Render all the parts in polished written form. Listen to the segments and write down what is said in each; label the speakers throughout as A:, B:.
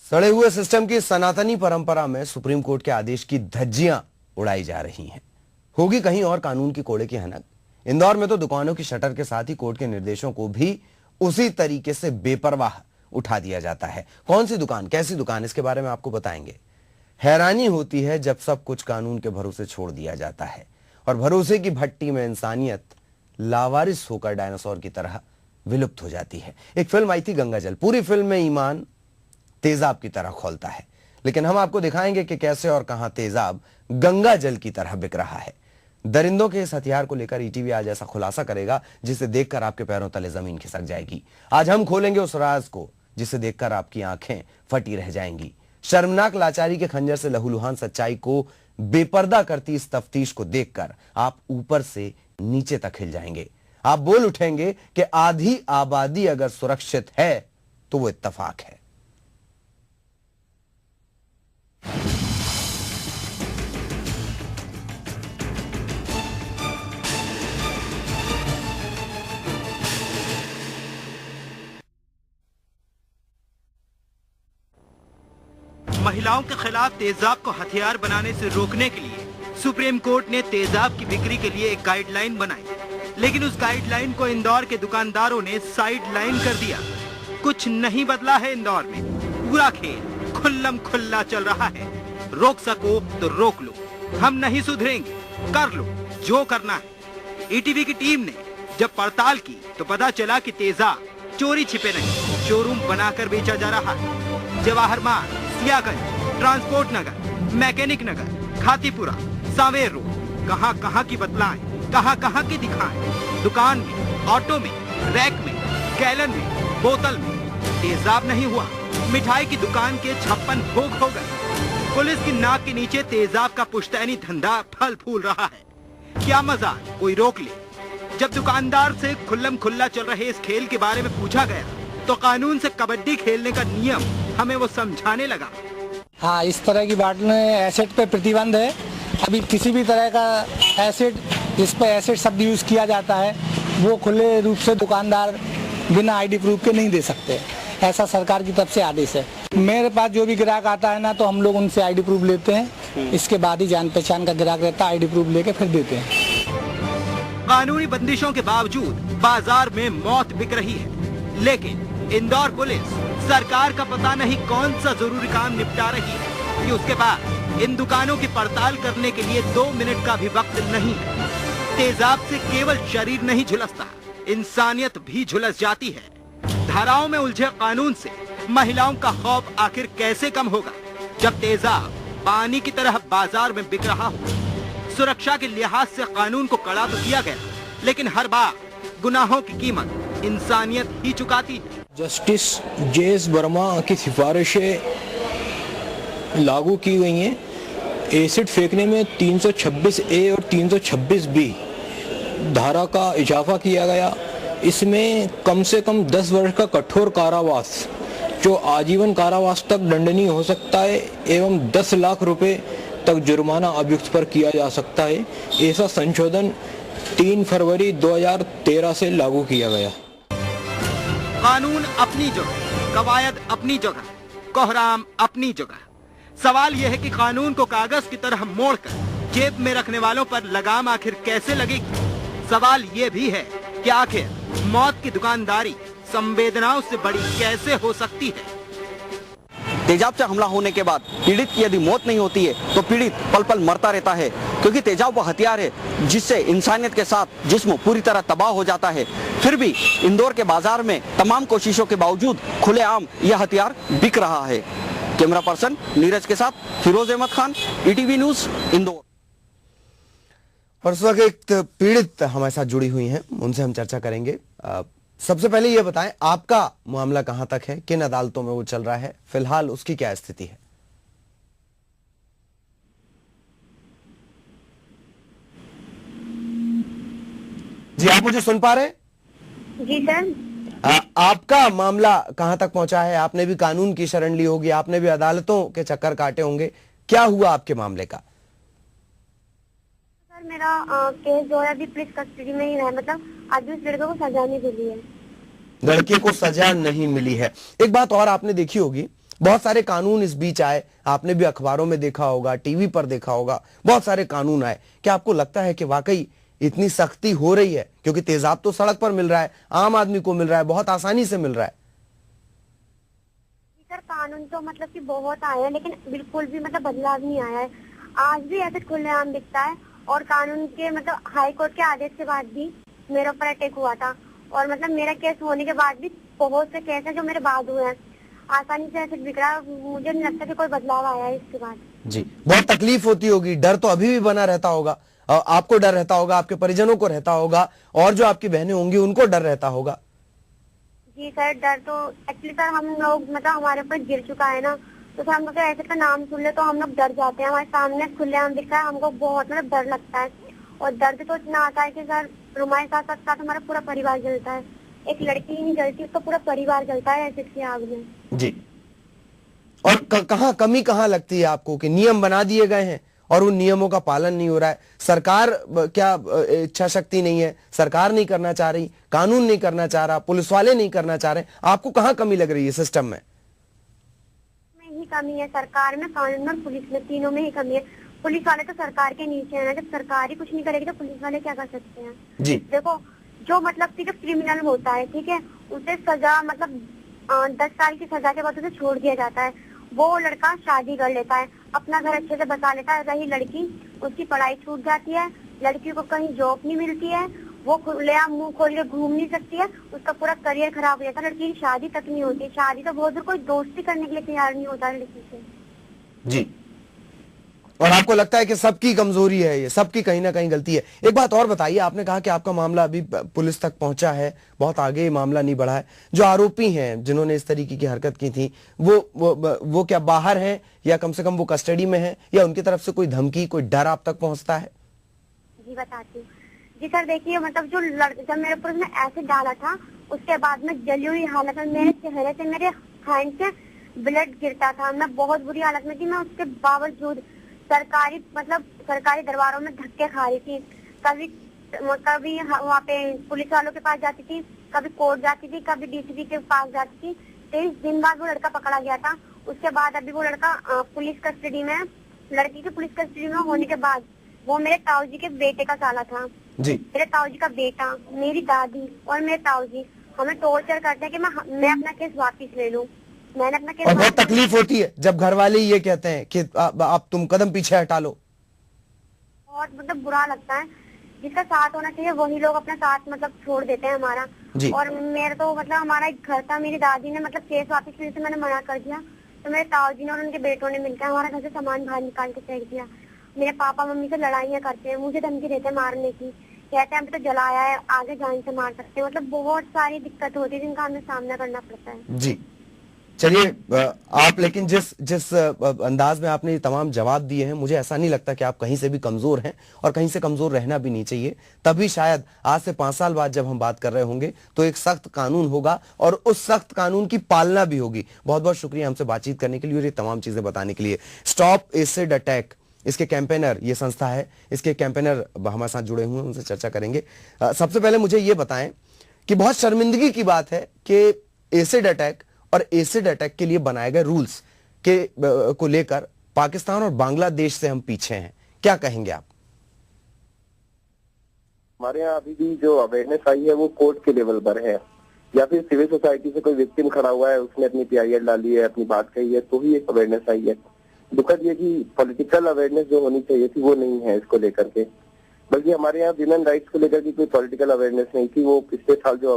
A: सड़े हुए सिस्टम की सनातनी परंपरा में सुप्रीम कोर्ट के आदेश की धज्जियां उड़ाई जा रही हैं। होगी कहीं और कानून की कोड़े की हनक। इंदौर में तो दुकानों की शटर के साथ ही कोर्ट के निर्देशों को भी उसी तरीके से बेपरवाह उठा दिया जाता है। कौन सी दुकान, कैसी दुकान, इसके बारे में आपको बताएंगे। हैरानी होती है जब सब कुछ कानून के भरोसे छोड़ दिया जाता है और भरोसे की भट्टी में इंसानियत लावारिस होकर डायनासोर की तरह विलुप्त हो जाती है। एक फिल्म आई थी गंगाजल, पूरी फिल्म में ईमान तेजाब की तरह खौलता है, लेकिन हम आपको दिखाएंगे कि कैसे और कहां तेजाब गंगा जल की तरह बिक रहा है। दरिंदों के इस हथियार को लेकर ईटीवी आज ऐसा खुलासा करेगा जिसे देखकर आपके पैरों तले जमीन खिसक जाएगी। आज हम खोलेंगे उस राज को जिसे देखकर आपकी आंखें फटी रह जाएंगी। शर्मनाक लाचारी के खंजर से लहूलुहान सच्चाई को बेपर्दा करती इस तफ्तीश को देखकर आप ऊपर से नीचे तक हिल जाएंगे। आप बोल उठेंगे कि आधी आबादी अगर सुरक्षित है तो वो इत्तफाक है।
B: महिलाओं के खिलाफ तेजाब को हथियार बनाने से रोकने के लिए सुप्रीम कोर्ट ने तेजाब की बिक्री के लिए एक गाइडलाइन बनाई, लेकिन उस गाइडलाइन को इंदौर के दुकानदारों ने साइडलाइन कर दिया। कुछ नहीं बदला है इंदौर में, पूरा खेल खुल्लम खुल्ला चल रहा है। रोक सको तो रोक लो, हम नहीं सुधरेंगे, कर लो जो करना है। ईटीवी की टीम ने जब पड़ताल की तो पता चला कि तेजाब चोरी छिपे नहीं, शोरूम बनाकर बेचा जा रहा है। जवाहर मार्ग, सियागंज, ट्रांसपोर्ट नगर, मैकेनिक नगर, खातीपुरा, सांवेर रोड, कहां की बतलाएं, कहां की दिखाएं। दुकान में, ऑटो में, रैक में, गैलन में, बोतल में तेजाब नहीं हुआ। मिठाई की दुकान के 56 भोग हो गए। पुलिस की नाक के नीचे तेजाब का पुश्तैनी धंधा फल फूल रहा है। क्या मजाक, कोई रोक ले। जब दुकानदार से खुल्लम खुल्ला चल रहे इस खेल के बारे में पूछा गया तो कानून से कबड्डी खेलने का नियम हमें वो समझाने लगा।
C: हाँ, इस तरह की बात में एसिड पे प्रतिबंध है। अभी किसी भी तरह का एसिड, जिस पर एसिड शब्द यूज किया जाता है, वो खुले रूप से दुकानदार बिना आईडी प्रूफ के नहीं दे सकते। ऐसा सरकार की तरफ से आदेश है। मेरे पास जो भी ग्राहक आता है ना, तो हम लोग उनसे आईडी प्रूफ लेते हैं। इसके बाद ही जान पहचान का ग्राहक रहता है, आईडी प्रूफ लेके फिर देते हैं।
B: कानूनी बंदिशों के बावजूद बाजार में मौत बिक रही है, लेकिन इंदौर पुलिस सरकार का पता नहीं कौन सा जरूरी काम निपटा रही है कि उसके बाद इन दुकानों की पड़ताल करने के लिए 2 मिनट का भी वक्त नहीं है। तेजाब से केवल शरीर नहीं झुलसता, इंसानियत भी झुलस जाती है। धाराओं में उलझे कानून से महिलाओं का खौफ आखिर कैसे कम होगा जब तेजाब पानी की तरह बाजार में बिक रहा हो। सुरक्षा के लिहाज से कानून को कड़ा तो किया गया, लेकिन हर बार गुनाहों की कीमत इंसानियत ही चुकाती है।
D: जस्टिस जेएस वर्मा की सिफारिशें लागू की गई हैं। एसिड फेंकने में 326A और 326B धारा का इजाफा किया गया। इसमें कम से कम 10 वर्ष का कठोर कारावास, जो आजीवन कारावास तक दंडनीय हो सकता है, एवं 10 लाख रुपए तक जुर्माना अभियुक्त पर किया जा सकता है। ऐसा संशोधन 3 फरवरी 2013 से लागू किया गया।
B: कानून अपनी जगह, कवायद अपनी जगह, कोहराम अपनी जगह। सवाल यह है कि कानून को कागज की तरह मोड़कर जेब में रखने वालों पर लगाम आखिर कैसे लगेगी। सवाल ये भी है कि आखिर मौत की दुकानदारी संवेदनाओं से बड़ी कैसे हो सकती है।
E: तेजाब से हमला होने के बाद पीड़ित की यदि मौत नहीं होती है तो पीड़ित पल पल मरता रहता है, क्योंकि तेजाब वो हथियार है जिससे इंसानियत के साथ जिस्म पूरी तरह तबाह हो जाता है। फिर भी इंदौर के बाजार में तमाम कोशिशों के बावजूद खुलेआम यह हथियार बिक रहा है। कैमरा पर्सन नीरज के साथ फिरोज अहमद खान, ईटीवी न्यूज, इंदौर।
A: और इस वक्त एक पीड़ित हमारे साथ जुड़ी हुई हैं, उनसे हम चर्चा करेंगे। सबसे पहले ये बताएं, आपका मामला कहां तक है, किन अदालतों में वो चल रहा है, फिलहाल उसकी क्या स्थिति है? जी, आप मुझे सुन पा रहे हैं?
F: जी सर।
A: आपका मामला कहां तक पहुंचा है? आपने भी कानून की शरण ली होगी, आपने भी अदालतों के चक्कर काटे होंगे, क्या हुआ आपके मामले का?
F: सर, मेरा केस जो है अभी पुलिस कस्टडी में ही है, मतलब आज उस लड़के को सजा नहीं मिली है।
A: लड़के को सजा नहीं मिली है। एक बात और आपने देखी होगी, बहुत सारे कानून इस बीच आए, आपने भी अखबारों में देखा होगा, टीवी पर देखा होगा, बहुत सारे कानून आए। क्या आपको लगता है कि वाकई इतनी सख्ती हो रही है? क्योंकि तेजाब तो सड़क पर मिल रहा है, आम आदमी को मिल रहा है, बहुत आसानी से मिल रहा है।
F: सर कानून तो मतलब कि बहुत आए हैं, लेकिन बिल्कुल भी मतलब बदलाव नहीं आया है। आज भी ऐसे खुलेआम दिखता है, और कानून के मतलब हाई कोर्ट के आदेश के बाद भी मेरे ऊपर अटैक हुआ था, और मतलब मेरा केस होने के बाद भी बहुत से केस हैं जो मेरे बाद हुए हैं। आसानी से ऐसे बिगड़ा, मुझे नहीं लगता कि कोई बदलाव आया है इसके बाद।
A: जी, बहुत तकलीफ होती होगी, डर तो अभी भी बना रहता होगा, आपको डर रहता होगा, आपके परिजनों को रहता होगा, और जो आपकी बहनें होंगी उनको डर रहता होगा।
F: जी सर, डर तो एक्चुअली सर हम लोग मतलब हमारे ऊपर गिर चुका है ना, तो सर हम लोग ऐसे का नाम सुन ले तो हम लोग डर जाते हैं। हमारे सामने खुलेआम दिख रहा है, हमको बहुत मतलब डर लगता है, और दर्द तो इतना आता है कि सर हमारे साथ साथ साथ हमारा पूरा परिवार जलता है। एक लड़की ही नहीं जलती, उसका पूरा परिवार जलता है एसिड की आग में। जी,
A: और कहाँ कमी कहाँ लगती है आपको कि नियम बना दिए गए हैं और उन नियमों का पालन नहीं हो रहा है? सरकार क्या इच्छा शक्ति नहीं है? सरकार नहीं करना चाह रही, कानून नहीं करना चाह रहा, पुलिस वाले नहीं करना चाह रहे? आपको कहाँ कमी लग रही है सिस्टम में?
F: ही कमी है, सरकार में, कानून में, पुलिस में, तीनों में ही कमी है। पुलिस वाले तो सरकार के नीचे है ना, जब सरकार ही कुछ नहीं करेगी तो पुलिस वाले क्या कर सकते हैं?
A: जी
F: देखो, जो मतलब कि जो क्रिमिनल होता है, ठीक है, उसे सजा मतलब 10 साल की सजा के बाद उसे छोड़ दिया जाता है। वो लड़का शादी कर लेता है, अपना घर अच्छे से बसा लेता है। रही लड़की, उसकी पढ़ाई छूट जाती है, लड़की को कहीं जॉब नहीं मिलती है, वो खुलेआम मुंह खोल के घूम नहीं सकती है, उसका पूरा करियर खराब हो जाता है। लड़की की शादी तक नहीं होती, शादी तो बहुत दूर, कोई दोस्ती करने के लिए तैयार नहीं होता लड़की से।
A: जी, और आपको लगता है कि सबकी कमजोरी है ये, सबकी कहीं ना कहीं गलती है? एक बात और बताइए, आपने कहा कि आपका मामला अभी पुलिस तक पहुंचा है, बहुत आगे ये मामला नहीं बढ़ा है। जो आरोपी हैं जिन्होंने इस तरीके की हरकत की थी, वो क्या बाहर हैं, या कम से कम वो कस्टडी में हैं, या उनकी तरफ से कोई धमकी, कोई डर आप तक पहुंचता है?
F: जी बताती हूँ। जी सर देखिए, मतलब जब मेरे ऊपर उसने एसिड डाला था, उसके बाद में जली हुई हालत में मेरे चेहरे से, मेरे हैंड से ब्लड गिरता था। मैं बहुत बुरी हालत में थी। मैं उसके बावजूद सरकारी दरबारों में धक्के खा रही थी। कभी वहाँ पे पुलिस वालों के पास जाती थी, कभी कोर्ट जाती थी, कभी डीसीपी के पास जाती थी। 23 दिन बाद वो लड़का पकड़ा गया था। उसके बाद अभी वो लड़का पुलिस कस्टडी में, लड़की के पुलिस कस्टडी में होने के बाद वो मेरे ताऊ जी के बेटे का साला था।
A: जी,
F: मेरे ताऊ जी का बेटा, मेरी दादी और मेरे ताऊ जी हमें टॉर्चर करते हैं कि मैं अपना केस वापस ले लूं। मैंने अपना केस,
A: और बहुत तकलीफ होती है जब घर वाले ये कहते हैं कि आप तुम कदम पीछे हटा लो।
F: बहुत मतलब बुरा लगता है। जिसका साथ होना चाहिए वही लोग अपना साथ मतलब छोड़ देते हैं हमारा।
A: जी।
F: और मेरे तो मतलब हमारा एक घर था, मेरी दादी ने मतलब केस वापस लेने से मैंने मना कर दिया, तो मेरे ताऊ जी ने और उनके बेटों ने मिलकर हमारा घर से सामान बाहर निकाल के फेंक दिया। मेरे पापा मम्मी से लड़ाइयाँ करते हैं, मुझे धमकी देते हैं मारने की, कहते हैं हम तो जलाया है, आगे जान से मार सकते हैं। मतलब बहुत सारी दिक्कत होती है जिनका हमें सामना करना पड़ता है।
A: जी, चलिए, आप लेकिन जिस अंदाज में आपने ये तमाम जवाब दिए हैं, मुझे ऐसा नहीं लगता कि आप कहीं से भी कमजोर हैं, और कहीं से कमजोर रहना भी नहीं चाहिए। तभी शायद आज से 5 साल बाद जब हम बात कर रहे होंगे तो एक सख्त कानून होगा, और उस सख्त कानून की पालना भी होगी। बहुत बहुत शुक्रिया हमसे बातचीत करने के लिए और ये तमाम चीजें बताने के लिए। स्टॉप एसिड अटैक, इसके कैंपेनर, ये संस्था है, इसके कैंपेनर हमारे साथ जुड़े हुए हैं, उनसे चर्चा करेंगे। सबसे पहले मुझे ये बताएं कि बहुत शर्मिंदगी की बात है कि एसिड अटैक और एसिड अटैक के लिए बनाए गए रूल्स को लेकर पाकिस्तान और बांग्लादेश से हम पीछे हैं। क्या कहेंगे आप?
G: हमारे यहाँ अभी भी जो अवेयरनेस आई है वो कोर्ट के लेवल पर है, या फिर सिविल सोसाइटी से कोई विक्टिम खड़ा हुआ है, उसने अपनी पीआईएल डाली है, अपनी बात कही है, तो ही एक अवेयरनेस आई है। दुखद ये कि पॉलिटिकल अवेयरनेस जो होनी चाहिए थी वो नहीं है इसको लेकर के। बल्कि हमारे यहाँ विमेन राइट्स को लेकर के कोई पॉलिटिकल अवेयरनेस नहीं थी। वो पिछले साल जो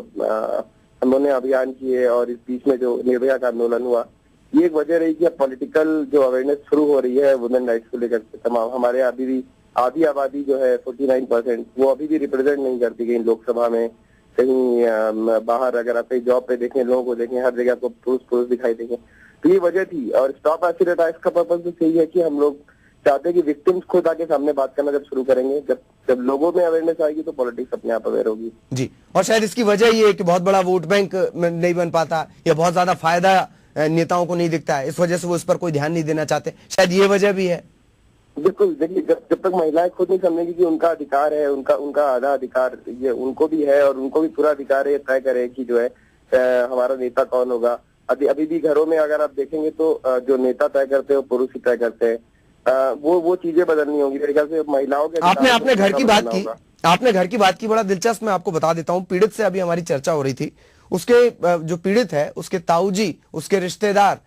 G: उन्होंने अभियान किए और इस बीच में जो निर्भया का आंदोलन हुआ, ये एक वजह रही कि अब पॉलिटिकल जो अवेयरनेस शुरू हो रही है वुमेन राइट्स को लेकर तमाम। हमारे अभी भी आधी आबादी जो है 49%, वो अभी भी रिप्रेजेंट नहीं करती गई लोकसभा में। कहीं बाहर अगर आप कहीं जॉब पे देखें, लोगों को देखें, हर जगह आपको पुरुष दिखाई देंगे। तो ये वजह थी। और स्टॉप एसिड अटैक्स का पर्पज भी यही है कि हम लोग चाहते हैं कि विक्टिम्स खुद आके सामने बात करना जब शुरू करेंगे, जब लोगों में अवेयरनेस आएगी तो पॉलिटिक्स अपने आप अवेयर होगी।
A: जी, और शायद इसकी वजह ये है कि बहुत बड़ा वोट बैंक नहीं बन पाता, या बहुत ज्यादा फायदा नेताओं को नहीं दिखता है, इस वजह से वो इस पर कोई ध्यान नहीं देना चाहते। शायद ये वजह भी है।
G: बिल्कुल, देखिए, जब तक महिलाएं खुद नहीं समझेंगी कि उनका अधिकार है, उनका आधा अधिकार ये उनको भी है, और उनको भी पूरा अधिकार है तय करे कि जो है हमारा नेता कौन होगा, अभी भी घरों में अगर आप देखेंगे तो जो नेता तय करते हैं वो पुरुष ही तय करते हैं। वो चीजें बदलनी होंगी मेरे ख्याल से। महिलाओं के
A: आपने घर की बात की, आपने घर की बात की, बड़ा दिलचस्प। मैं आपको बता देता हूं, पीड़ित से अभी हमारी चर्चा हो रही थी। उसके जो पीड़ित है उसके ताऊजी, उसके रिश्तेदार,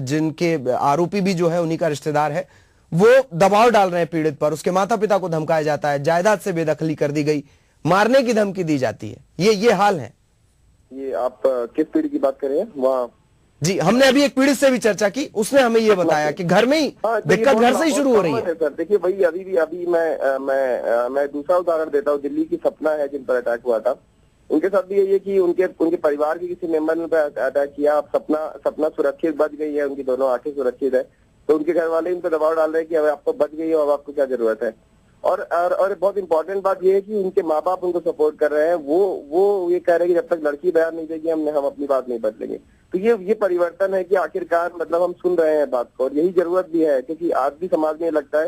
A: जिनके आरोपी भी जो है उन्हीं का रिश्तेदार है, वो दबाव डाल रहे हैं पीड़ित पर। उसके माता पिता को धमकाया जाता है, जायदाद से बेदखली कर दी गई, मारने की धमकी दी जाती है। ये हाल है।
G: ये आप किस पीढ़ी की बात कर रहे हैं? वहाँ
A: जी, हमने अभी एक पीड़ित से भी चर्चा की, उसने हमें ये बताया कि घर में ही दिक्कत घर से ही शुरू हो रही है।
G: सर देखिए भाई, अभी मैं दूसरा उदाहरण देता हूँ। दिल्ली की सपना है जिन पर अटैक हुआ था, उनके साथ भी यही है कि उनके परिवार के किसी मेंबर ने अटैक किया। अब सपना सुरक्षित बच गई है, उनकी दोनों आंखें सुरक्षित है, तो उनके घर वाले इन पर दबाव डाल रहे हैं कि अब आपको बच गई हो, अब आपको क्या जरूरत है। और बहुत इंपॉर्टेंट बात यह है कि उनके माँ बाप उनको सपोर्ट कर रहे हैं। वो ये कह रहे हैं कि जब तक लड़की बयान नहीं देगी हम अपनी बात नहीं बदलेंगे। तो ये परिवर्तन है कि आखिरकार मतलब हम सुन रहे हैं बात को, और यही जरूरत भी है। क्योंकि आज भी समाज में लगता है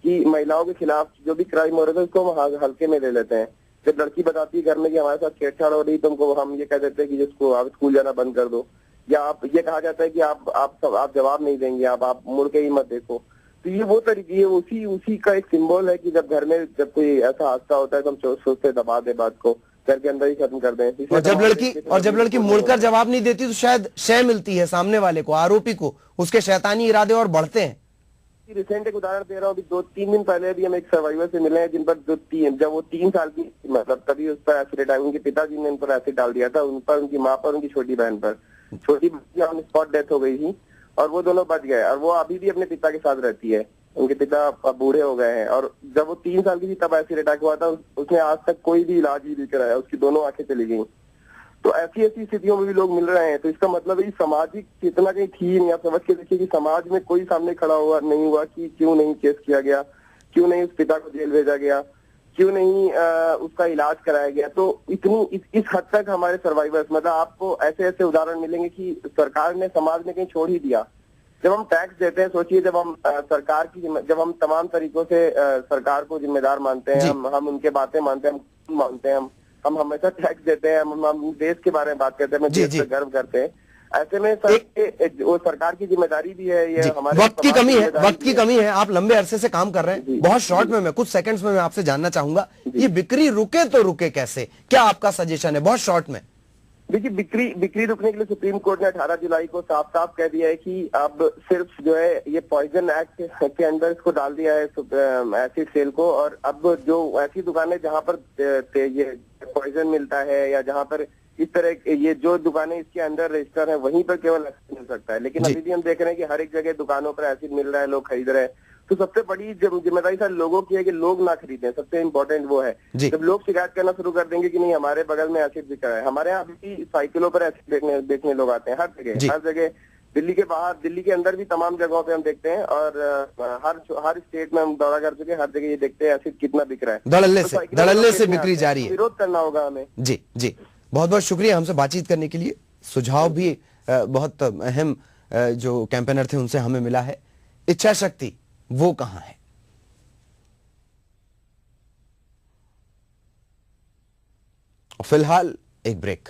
G: कि महिलाओं के खिलाफ जो भी क्राइम हो रहे थे उसको हम हल्के में ले लेते हैं। जब लड़की बताती है घर में कि हमारे साथ छेड़छाड़ हो रही, तुमको हम ये कह देते हैं कि जिसको आप स्कूल जाना बंद कर दो, या आप ये कहा जाता है कि आप जवाब नहीं देंगे, आप मुड़ के ही मत देखो। तो ये वो तरीके, उसी का एक सिंबल है कि जब घर में जब कोई ऐसा हादसा होता है तो हम सोचते दबा दे बात को, घर के अंदर ही खत्म कर दें।
A: और जब लड़की मुड़कर जवाब नहीं देती तो शायद शय मिलती है सामने वाले को, आरोपी को, उसके शैतानी इरादे और बढ़ते हैं।
G: रिसेंट एक उदाहरण दे रहा हूँ। अभी 2-3 दिन पहले भी हम एक सर्वाइवर से मिले हैं जिन पर जब वो 3 साल की, मतलब तभी उस पर एसिड आया। उनके पिताजी ने उन पर एसिड डाल दिया था, उन पर, उनकी माँ पर, उनकी छोटी बहन पर। छोटी बहन ऑन स्पॉट डेथ हो गई थी और वो दोनों बच गए, और वो अभी भी अपने पिता के साथ रहती है। उनके पिता अब बूढ़े हो गए हैं, और जब वो 3 साल की थी तब एसिड अटैक हुआ था। उसने आज तक कोई भी इलाज ही नहीं कराया, उसकी दोनों आंखें चली गई। तो ऐसी स्थितियों में भी लोग मिल रहे हैं। तो इसका मतलब है सामाजिक चेतना कहीं थी नहीं। आप समझ के देखिए कि समाज में कोई सामने खड़ा नहीं हुआ कि क्यों नहीं केस किया गया, क्यों नहीं उस पिता को जेल भेजा गया, क्यों नहीं उसका इलाज कराया गया। तो इस हद तक हमारे सर्वाइवर्स, मतलब आपको ऐसे उदाहरण मिलेंगे कि सरकार ने समाज में कहीं छोड़ ही दिया। जब हम टैक्स देते हैं, सोचिए, जब हम तमाम तरीकों से सरकार को जिम्मेदार मानते हैं, हम उनके बातें मानते हैं, हम हमेशा टैक्स देते हैं, हम देश के बारे में बात करते हैं, देश पे गर्व करते हैं। ऐसे में वो सरकार की जिम्मेदारी भी है। ये हमारे
A: वक्त की कमी है। आप लंबे अरसे से काम कर रहे हैं। बहुत शॉर्ट में, मैं कुछ सेकंड्स में मैं आपसे जानना चाहूंगा, ये बिक्री रुके तो रुके कैसे? क्या आपका सजेशन है बहुत शॉर्ट में?
G: देखिए, बिक्री रुकने के लिए सुप्रीम कोर्ट ने 18 जुलाई को साफ साफ कह दिया है कि अब सिर्फ जो है ये पॉइजन एक्ट के अंदर इसको डाल दिया है एसिड सेल को। और अब जो ऐसी दुकानें जहां पर ये पॉइजन मिलता है, या जहां पर इस तरह ये जो दुकानें इसके अंदर रजिस्टर है, वहीं पर केवल एसिड मिल सकता है। लेकिन अभी भी हम देख रहे हैं कि हर एक जगह दुकानों पर एसिड मिल रहा है, लोग खरीद रहे हैं। तो सबसे बड़ी जिम्मेदारी सर लोगों की है कि लोग ना खरीदें। सबसे इम्पोर्टेंट वो है। जब लोग शिकायत करना शुरू कर देंगे कि नहीं हमारे बगल में एसिड बिक रहा है, हमारे यहाँ भी साइकिलों पर एसिड देखने लोग आते हैं, हर जगह दिल्ली के बाहर, दिल्ली के अंदर भी तमाम जगहों पे हम देखते हैं। और हर स्टेट में हम दौरा कर चुके हैं, हर जगह ये देखते हैं एसिड कितना बिक रहा है।
A: धड़ल्ले से बिक्री जारी है।
G: विरोध करना होगा हमें।
A: जी, बहुत बहुत शुक्रिया हमसे बातचीत करने के लिए। सुझाव भी बहुत अहम जो कैंपेनर थे उनसे हमें मिला है। इच्छा शक्ति वो कहां है? फिलहाल एक ब्रेक।